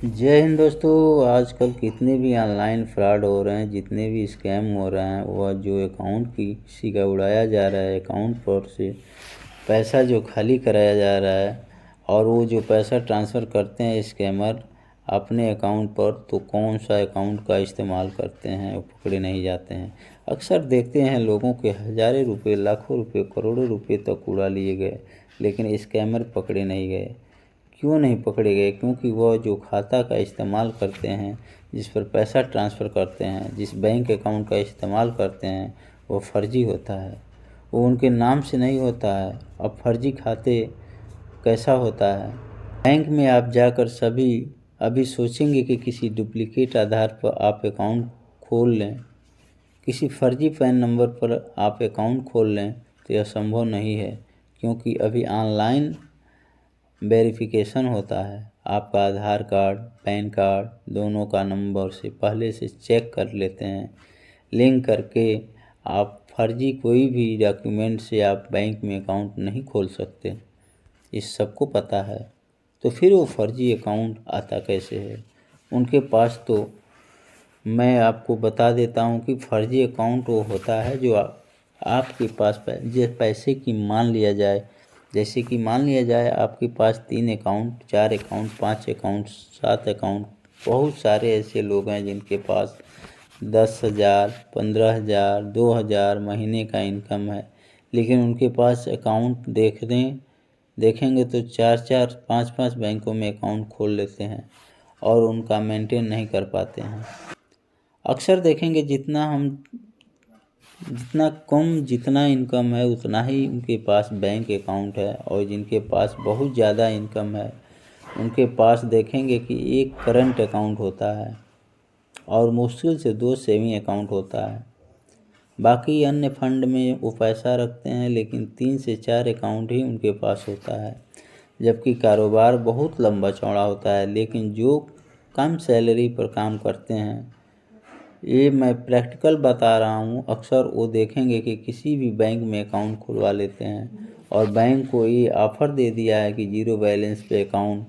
जय हिंद दोस्तों। आजकल कितने भी ऑनलाइन फ्रॉड हो रहे हैं, जितने भी स्कैम हो रहे हैं, वह जो अकाउंट किसी का उड़ाया जा रहा है, अकाउंट पर से पैसा जो खाली कराया जा रहा है और वो जो पैसा ट्रांसफ़र करते हैं स्कैमर अपने अकाउंट पर, तो कौन सा अकाउंट का इस्तेमाल करते हैं वो पकड़े नहीं जाते हैं। अक्सर देखते हैं लोगों के हज़ारों रुपये, लाखों रुपये, करोड़ों रुपये तक उड़ा लिए गए, लेकिन स्कैमर पकड़े नहीं गए। क्यों नहीं पकड़े गए? क्योंकि वह जो खाता का इस्तेमाल करते हैं, जिस पर पैसा ट्रांसफ़र करते हैं, जिस बैंक अकाउंट का इस्तेमाल करते हैं, वो फर्जी होता है। वो उनके नाम से नहीं होता है। अब फर्जी खाते कैसा होता है? बैंक में आप जाकर अभी सोचेंगे कि किसी डुप्लिकेट आधार पर आप अकाउंट खोल लें, किसी फर्जी पैन नंबर पर आप अकाउंट खोल लें, तो यह संभव नहीं है। क्योंकि अभी ऑनलाइन वेरिफिकेशन होता है। आपका आधार कार्ड, पैन कार्ड दोनों का नंबर से पहले से चेक कर लेते हैं। लिंक करके आप फर्जी कोई भी डॉक्यूमेंट से आप बैंक में अकाउंट नहीं खोल सकते, इस सबको पता है। तो फिर वो फर्जी अकाउंट आता कैसे है उनके पास? तो मैं आपको बता देता हूँ कि फर्जी अकाउंट वो होता है जो आपके पास पैसे की मान लिया जाए। जैसे कि मान लिया जाए आपके पास 3 अकाउंट, 4 अकाउंट, 5 अकाउंट, 7 अकाउंट, बहुत सारे ऐसे लोग हैं जिनके पास 10,000, 15,000, 2,000 महीने का इनकम है, लेकिन उनके पास अकाउंट देखेंगे तो 4-4, 5-5 बैंकों में अकाउंट खोल लेते हैं और उनका मेंटेन नहीं कर पाते हैं। अक्सर देखेंगे जितना इनकम है उतना ही उनके पास बैंक अकाउंट है, और जिनके पास बहुत ज़्यादा इनकम है उनके पास देखेंगे कि एक करंट अकाउंट होता है और मुश्किल से 2 सेविंग अकाउंट होता है। बाकी अन्य फंड में वो पैसा रखते हैं, लेकिन 3 से 4 अकाउंट ही उनके पास होता है। जबकि कारोबार बहुत लंबा चौड़ा होता है, लेकिन जो कम सैलरी पर काम करते हैं, ये मैं प्रैक्टिकल बता रहा हूँ, अक्सर वो देखेंगे कि किसी भी बैंक में अकाउंट खुलवा लेते हैं और बैंक को ये ऑफ़र दे दिया है कि 0 बैलेंस पे अकाउंट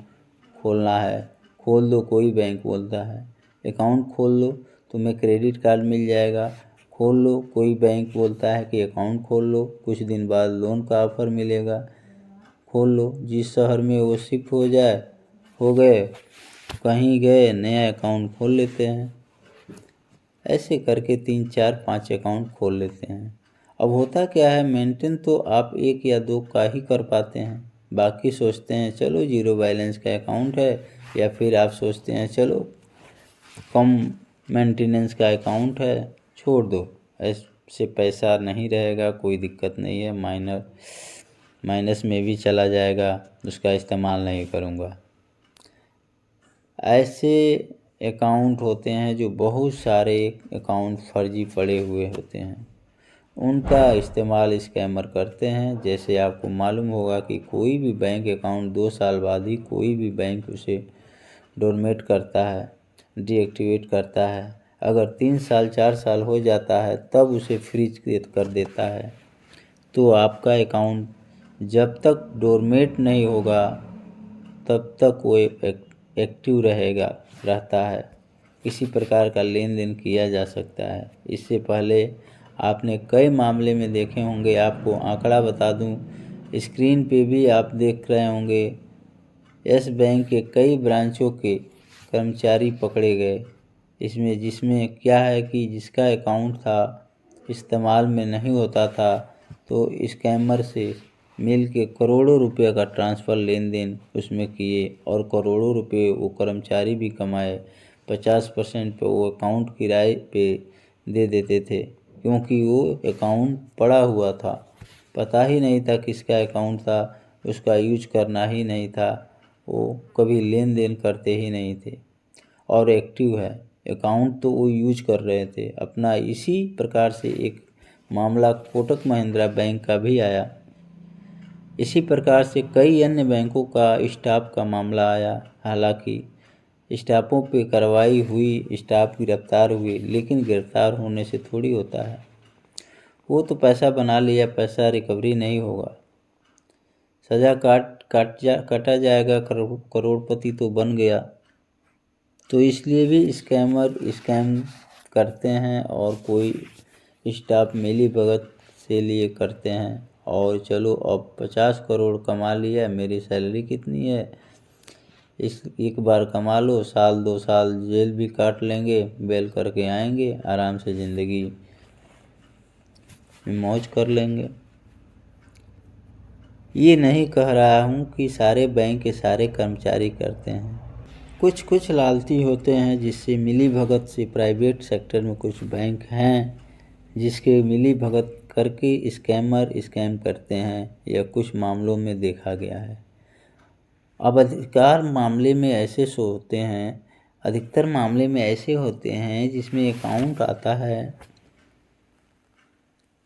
खोलना है, खोल दो। कोई बैंक बोलता है अकाउंट खोल लो, तुम्हें क्रेडिट कार्ड मिल जाएगा, खोल लो। कोई बैंक बोलता है कि अकाउंट खोल लो, कुछ दिन बाद लोन का ऑफ़र मिलेगा, खोल लो। जिस शहर में वो शिफ्ट हो गए, कहीं गए, नया अकाउंट खोल लेते हैं। ऐसे करके 3, 4, 5 अकाउंट खोल लेते हैं। अब होता क्या है, मेंटेन तो आप 1 या 2 का ही कर पाते हैं, बाकी सोचते हैं चलो 0 बैलेंस का अकाउंट है, या फिर आप सोचते हैं चलो कम मेंटेनेंस का अकाउंट है, छोड़ दो, ऐसे पैसा नहीं रहेगा, कोई दिक्कत नहीं है, माइनस में भी चला जाएगा, उसका इस्तेमाल नहीं करूँगा। ऐसे अकाउंट होते हैं जो बहुत सारे अकाउंट फर्जी पड़े हुए होते हैं, उनका इस्तेमाल स्कैमर करते हैं। जैसे आपको मालूम होगा कि कोई भी बैंक अकाउंट 2 साल बाद ही कोई भी बैंक उसे डोरमेट करता है, डीएक्टिवेट करता है। अगर 3 साल 4 साल हो जाता है तब उसे फ्रीज कर देता है। तो आपका अकाउंट जब तक डोरमेट नहीं होगा तब तक वो एक्टिव रहता है, किसी प्रकार का लेन देन किया जा सकता है। इससे पहले आपने कई मामले में देखे होंगे, आपको आंकड़ा बता दूं, स्क्रीन पे भी आप देख रहे होंगे, यस बैंक के कई ब्रांचों के कर्मचारी पकड़े गए। जिसमें क्या है कि जिसका अकाउंट था इस्तेमाल में नहीं होता था, तो स्कैमर से मिल के करोड़ों रुपये का ट्रांसफ़र लेन देन उसमें किए और करोड़ों रुपये वो कर्मचारी भी कमाए। 50% पे वो अकाउंट किराए पे दे देते थे, क्योंकि वो अकाउंट पड़ा हुआ था, पता ही नहीं था किसका अकाउंट था, उसका यूज करना ही नहीं था, वो कभी लेन देन करते ही नहीं थे। और एक्टिव है अकाउंट तो वो यूज कर रहे थे अपना। इसी प्रकार से एक मामला कोटक महिंद्रा बैंक का भी आया। इसी प्रकार से कई अन्य बैंकों का स्टाफ का मामला आया। हालांकि स्टाफों पे कार्रवाई हुई, स्टाफ गिरफ्तार हुए, लेकिन गिरफ्तार होने से थोड़ी होता है, वो तो पैसा बना लिया, पैसा रिकवरी नहीं होगा, सज़ा काटा जाएगा, करोड़पति तो बन गया, तो इसलिए भी स्कैमर स्कैम करते हैं और कोई स्टाफ मिलीभगत से लिए करते हैं। और चलो अब 50 करोड़ कमा लिया, मेरी सैलरी कितनी है, इस एक बार कमा लो, साल 2 साल जेल भी काट लेंगे, बेल करके आएंगे, आराम से ज़िंदगी में मौज कर लेंगे। ये नहीं कह रहा हूँ कि सारे बैंक के सारे कर्मचारी करते हैं, कुछ कुछ लालची होते हैं जिससे मिलीभगत से। प्राइवेट सेक्टर में कुछ बैंक हैं जिसके मिलीभगत करके स्कैमर स्कैम करते हैं, या कुछ मामलों में देखा गया है। अब अधिकतर मामले में ऐसे होते हैं जिसमें अकाउंट आता है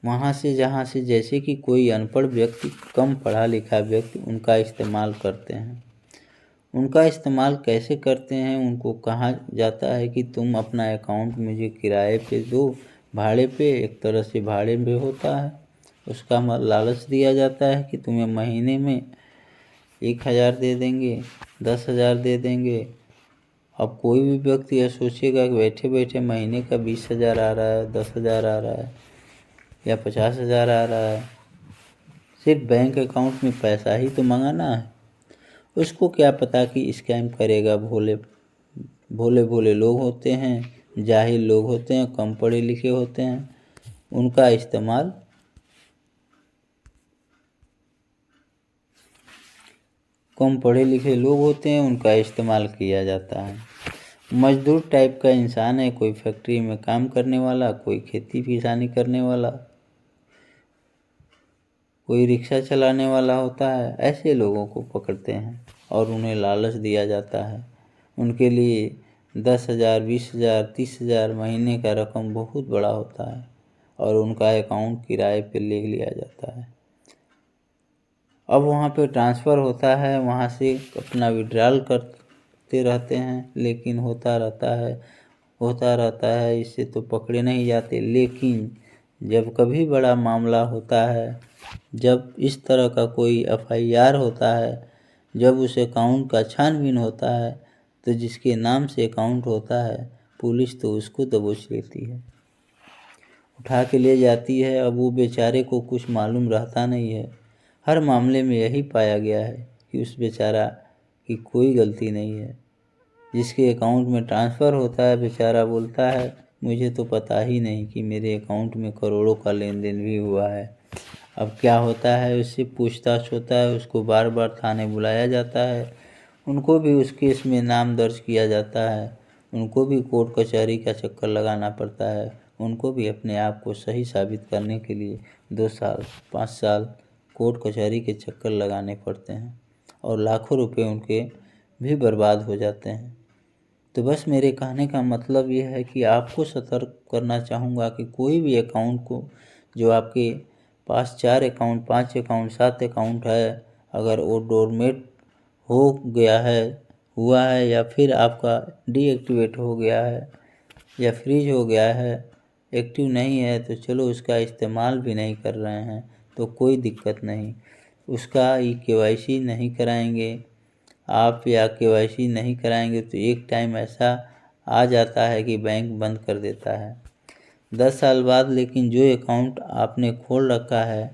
वहाँ से जहाँ से, जैसे कि कोई अनपढ़ व्यक्ति, कम पढ़ा लिखा व्यक्ति उनका इस्तेमाल करते हैं। उनका इस्तेमाल कैसे करते हैं, उनको कहा जाता है कि तुम अपना अकाउंट मुझे किराए पे दो, भाड़े पे, एक तरह से भाड़े पे होता है। उसका लालच दिया जाता है कि तुम्हें महीने में 1,000 दे देंगे, 10,000 दे देंगे। अब कोई भी व्यक्ति यह सोचेगा कि बैठे बैठे महीने का 20,000 आ रहा है, 10,000 आ रहा है या 50,000 आ रहा है, सिर्फ बैंक अकाउंट में पैसा ही तो मंगाना है। उसको क्या पता कि स्कैम करेगा। भोले भोले लोग होते हैं, जाहिल लोग होते हैं, कम पढ़े लिखे होते हैं, उनका इस्तेमाल कम पढ़े लिखे लोग होते हैं, उनका इस्तेमाल किया जाता है। मजदूर टाइप का इंसान है, कोई फैक्ट्री में काम करने वाला, कोई खेती किसानी करने वाला, कोई रिक्शा चलाने वाला होता है। ऐसे लोगों को पकड़ते हैं और उन्हें लालच दिया जाता है। उनके लिए 10,000, 20,000, 30,000 महीने का रकम बहुत बड़ा होता है और उनका अकाउंट किराए पे ले लिया जाता है। अब वहाँ पे ट्रांसफ़र होता है, वहाँ से अपना विड्रॉल करते रहते हैं, लेकिन होता रहता है, इससे तो पकड़े नहीं जाते। लेकिन जब कभी बड़ा मामला होता है, जब इस तरह का कोई FIR होता है, जब उस अकाउंट का छानबीन होता है, तो जिसके नाम से अकाउंट होता है, पुलिस तो उसको दबोच लेती है, उठा के ले जाती है। अब वो बेचारे को कुछ मालूम रहता नहीं है। हर मामले में यही पाया गया है कि उस बेचारा की कोई गलती नहीं है। जिसके अकाउंट में ट्रांसफ़र होता है, बेचारा बोलता है मुझे तो पता ही नहीं कि मेरे अकाउंट में करोड़ों का लेन देन भी हुआ है। अब क्या होता है, उससे पूछताछ होता है, उसको बार बार थाने बुलाया जाता है, उनको भी उस केस में नाम दर्ज किया जाता है, उनको भी कोर्ट कचहरी का चक्कर लगाना पड़ता है, उनको भी अपने आप को सही साबित करने के लिए 2 साल 5 साल कोर्ट कचहरी के चक्कर लगाने पड़ते हैं और लाखों रुपए उनके भी बर्बाद हो जाते हैं। तो बस मेरे कहने का मतलब ये है कि आपको सतर्क करना चाहूँगा कि कोई भी अकाउंट को, जो आपके पास 4 अकाउंट, 5 अकाउंट, 7 अकाउंट है, अगर वो डोरमेट हो गया है, हुआ है, या फिर आपका डीएक्टिवेट हो गया है या फ्रीज हो गया है, एक्टिव नहीं है, तो चलो उसका इस्तेमाल भी नहीं कर रहे हैं तो कोई दिक्कत नहीं। उसका KYC नहीं कराएंगे आप, या KYC नहीं कराएंगे तो एक टाइम ऐसा आ जाता है कि बैंक बंद कर देता है 10 साल बाद। लेकिन जो अकाउंट आपने खोल रखा है,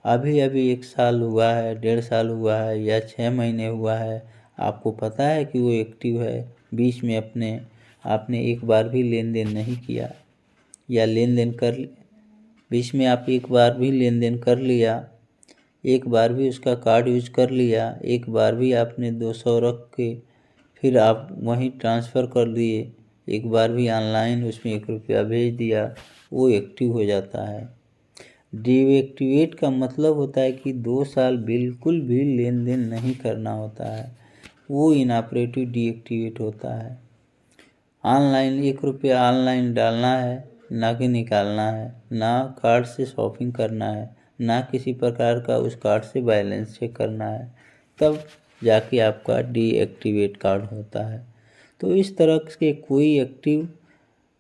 अभी 1 साल हुआ है, 1.5 साल हुआ है या 6 महीने हुआ है, आपको पता है कि वो एक्टिव है, बीच में आपने एक बार भी लेन देन नहीं किया, या बीच में आप एक बार भी लेन देन कर लिया, एक बार भी उसका कार्ड यूज कर लिया, एक बार भी आपने 200 रख के फिर आप वहीं ट्रांसफ़र कर दिए, एक बार भी ऑनलाइन उसमें 1 रुपया भेज दिया, वो एक्टिव हो जाता है। डीएक्टिवेट का मतलब होता है कि 2 साल बिल्कुल भी लेन देन नहीं करना होता है, वो इनऑपरेटिव डीएक्टिवेट होता है। ऑनलाइन 1 रुपया ऑनलाइन डालना है, ना कि निकालना है, ना कार्ड से शॉपिंग करना है, ना किसी प्रकार का उस कार्ड से बैलेंस चेक करना है, तब जाके आपका डीएक्टिवेट कार्ड होता है। तो इस तरह के कोई एक्टिव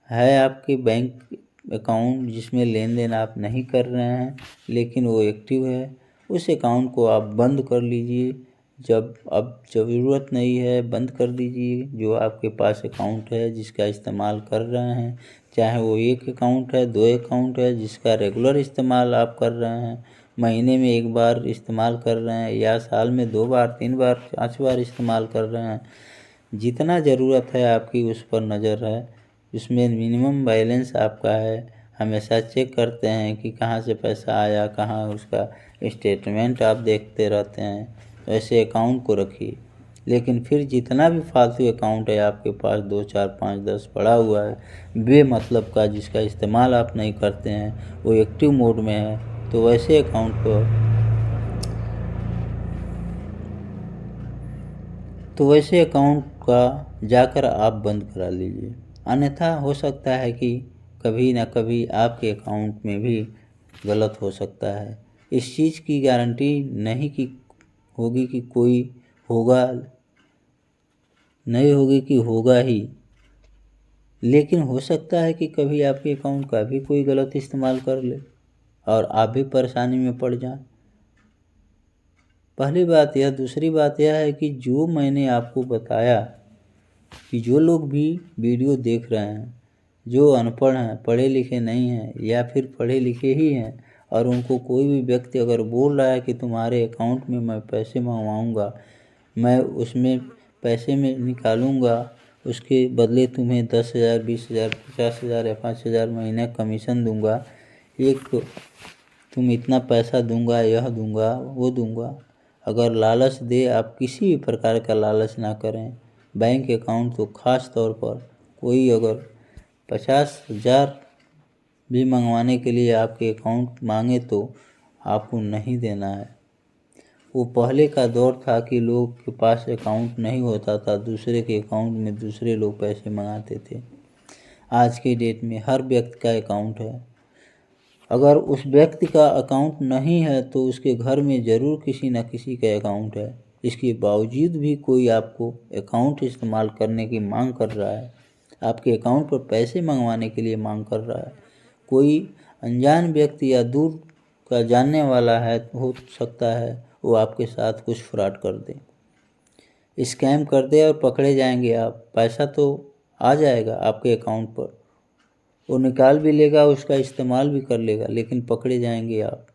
है आपके बैंक अकाउंट जिसमें लेन देन आप नहीं कर रहे हैं, लेकिन वो एक्टिव है, उस अकाउंट को आप बंद कर लीजिए, जब अब ज़रूरत नहीं है बंद कर दीजिए। जो आपके पास अकाउंट है जिसका इस्तेमाल कर रहे हैं, चाहे वो एक अकाउंट है, दो अकाउंट है, जिसका रेगुलर इस्तेमाल आप कर रहे हैं, महीने में एक बार इस्तेमाल कर रहे हैं या साल में 2 बार 3 बार 5 बार इस्तेमाल कर रहे हैं, जितना ज़रूरत है आपकी उस पर नज़र है। उसमें मिनिमम बैलेंस आपका है, हमेशा चेक करते हैं कि कहाँ से पैसा आया, कहाँ उसका स्टेटमेंट आप देखते रहते हैं। ऐसे अकाउंट को रखिए। लेकिन फिर जितना भी फालतू अकाउंट है आपके पास 2 4 5 10 पड़ा हुआ है बेमतलब का, जिसका इस्तेमाल आप नहीं करते हैं, वो एक्टिव मोड में है, तो वैसे अकाउंट का जाकर आप बंद करा लीजिए। अन्यथा हो सकता है कि कभी ना कभी आपके अकाउंट में भी गलत हो सकता है। इस चीज़ की गारंटी नहीं कि होगी कि कोई होगा, नहीं होगी कि होगा ही, लेकिन हो सकता है कि कभी आपके अकाउंट का भी कोई गलत इस्तेमाल कर ले और आप भी परेशानी में पड़ जाएं। पहली बात यह, दूसरी बात यह है कि जो मैंने आपको बताया कि जो लोग भी वीडियो देख रहे हैं, जो अनपढ़ हैं, पढ़े लिखे नहीं हैं या फिर पढ़े लिखे ही हैं, और उनको कोई भी व्यक्ति अगर बोल रहा है कि तुम्हारे अकाउंट में मैं पैसे मंगवाऊंगा, मैं उसमें पैसे में निकालूंगा, उसके बदले तुम्हें 10,000 20,000 50,000 या 5,000 महीने कमीशन दूंगा, एक तुम इतना पैसा दूंगा, यह दूंगा, वो दूंगा, अगर लालच दे, आप किसी भी प्रकार का लालच ना करें। बैंक अकाउंट तो ख़ास तौर पर कोई अगर 50,000 भी मंगवाने के लिए आपके अकाउंट मांगे तो आपको नहीं देना है। वो पहले का दौर था कि लोग के पास अकाउंट नहीं होता था, दूसरे के अकाउंट में दूसरे लोग पैसे मंगाते थे। आज के डेट में हर व्यक्ति का अकाउंट है। अगर उस व्यक्ति का अकाउंट नहीं है तो उसके घर में ज़रूर किसी न किसी का अकाउंट है। इसके बावजूद भी कोई आपको अकाउंट इस्तेमाल करने की मांग कर रहा है, आपके अकाउंट पर पैसे मंगवाने के लिए मांग कर रहा है। कोई अनजान व्यक्ति या दूर का जानने वाला है, हो सकता है वो आपके साथ कुछ फ्रॉड कर दे, स्कैम कर दे और पकड़े जाएंगे आप। पैसा तो आ जाएगा आपके अकाउंट पर, वो निकाल भी लेगा, उसका इस्तेमाल भी कर लेगा, लेकिन पकड़े जाएंगे आप।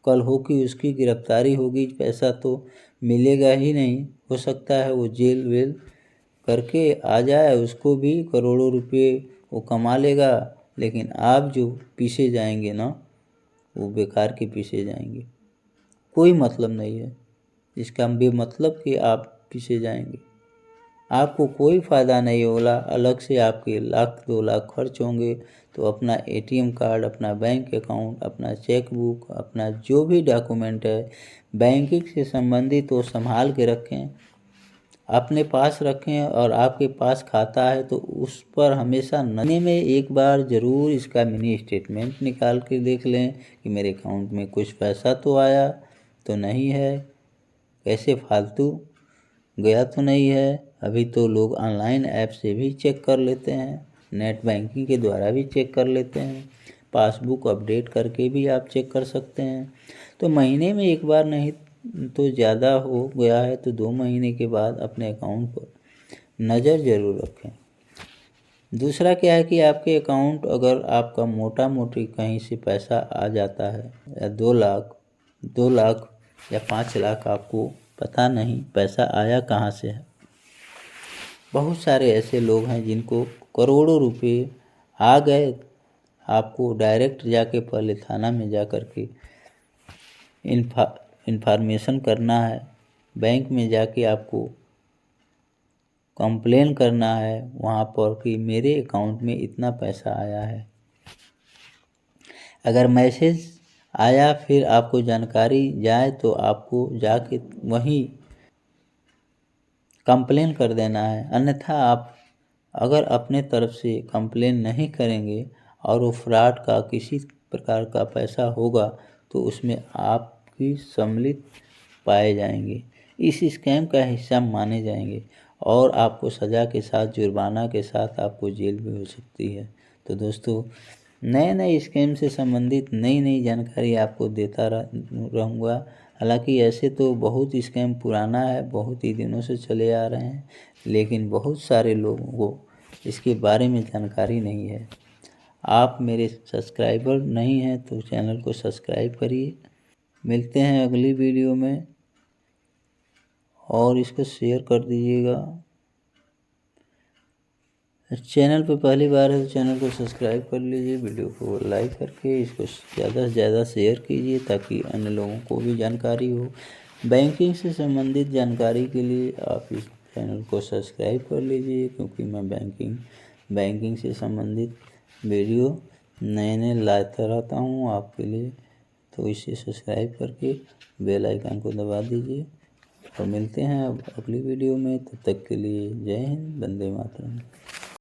कल हो कि उसकी गिरफ्तारी होगी, पैसा तो मिलेगा ही नहीं। हो सकता है वो जेल वेल करके आ जाए, उसको भी करोड़ों रुपए वो कमा लेगा, लेकिन आप जो पीछे जाएंगे ना, वो बेकार के पीछे जाएंगे। कोई मतलब नहीं है इसका, बेमतलब कि आप पीछे जाएंगे, आपको कोई फ़ायदा नहीं होगा। अलग से आपके 1,00,000 2,00,000 खर्च होंगे, तो अपना एटीएम कार्ड, अपना बैंक अकाउंट, अपना चेक बुक, अपना जो भी डॉक्यूमेंट है बैंकिंग से संबंधित वो संभाल के रखें, अपने पास रखें। और आपके पास खाता है तो उस पर हमेशा महीने में एक बार ज़रूर इसका मिनी स्टेटमेंट निकाल के देख लें कि मेरे अकाउंट में कुछ पैसा तो आया तो नहीं है, कैसे फालतू गया तो नहीं है। अभी तो लोग ऑनलाइन ऐप से भी चेक कर लेते हैं, नेट बैंकिंग के द्वारा भी चेक कर लेते हैं, पासबुक अपडेट करके भी आप चेक कर सकते हैं। तो महीने में एक बार नहीं तो ज़्यादा हो गया है तो 2 महीने के बाद अपने अकाउंट पर नज़र ज़रूर रखें। दूसरा क्या है कि आपके अकाउंट अगर आपका मोटा मोटी कहीं से पैसा आ जाता है, या 2 लाख या 5 लाख, आपको पता नहीं पैसा आया कहाँ से है। बहुत सारे ऐसे लोग हैं जिनको करोड़ों रुपए आ गए, आपको डायरेक्ट जाके पहले थाना में जा कर के इन्फॉर्मेशन करना है, बैंक में जाके आपको कंप्लेन करना है वहाँ पर कि मेरे अकाउंट में इतना पैसा आया है। अगर मैसेज आया फिर आपको जानकारी जाए तो आपको जाके वहीं कंप्लेन कर देना है। अन्यथा आप अगर अपने तरफ से कंप्लेन नहीं करेंगे और वो फ्रॉड का किसी प्रकार का पैसा होगा तो उसमें आपकी सम्मिलित पाए जाएंगे, इस स्कैम का हिस्सा माने जाएंगे और आपको सज़ा के साथ, जुर्माना के साथ आपको जेल भी हो सकती है। तो दोस्तों, नए नए स्कैम से संबंधित नई नई जानकारी आपको देता रहूँगा। हालांकि ऐसे तो बहुत स्कैम पुराना है, बहुत ही दिनों से चले आ रहे हैं, लेकिन बहुत सारे लोगों को इसके बारे में जानकारी नहीं है। आप मेरे सब्सक्राइबर नहीं हैं तो चैनल को सब्सक्राइब करिए। मिलते हैं अगली वीडियो में, और इसको शेयर कर दीजिएगा। चैनल पे पहली बार है तो चैनल को सब्सक्राइब कर लीजिए, वीडियो को लाइक करके इसको ज़्यादा से ज़्यादा शेयर कीजिए ताकि अन्य लोगों को भी जानकारी हो। बैंकिंग से संबंधित जानकारी के लिए आप इस चैनल को सब्सक्राइब कर लीजिए, क्योंकि मैं बैंकिंग से संबंधित वीडियो नए नए लाता रहता हूँ आपके लिए। तो इसे सब्सक्राइब करके बेल आइकन को दबा दीजिए, और मिलते हैं अब अगली वीडियो में। तब तक के लिए जय हिंद, वंदे मातरम।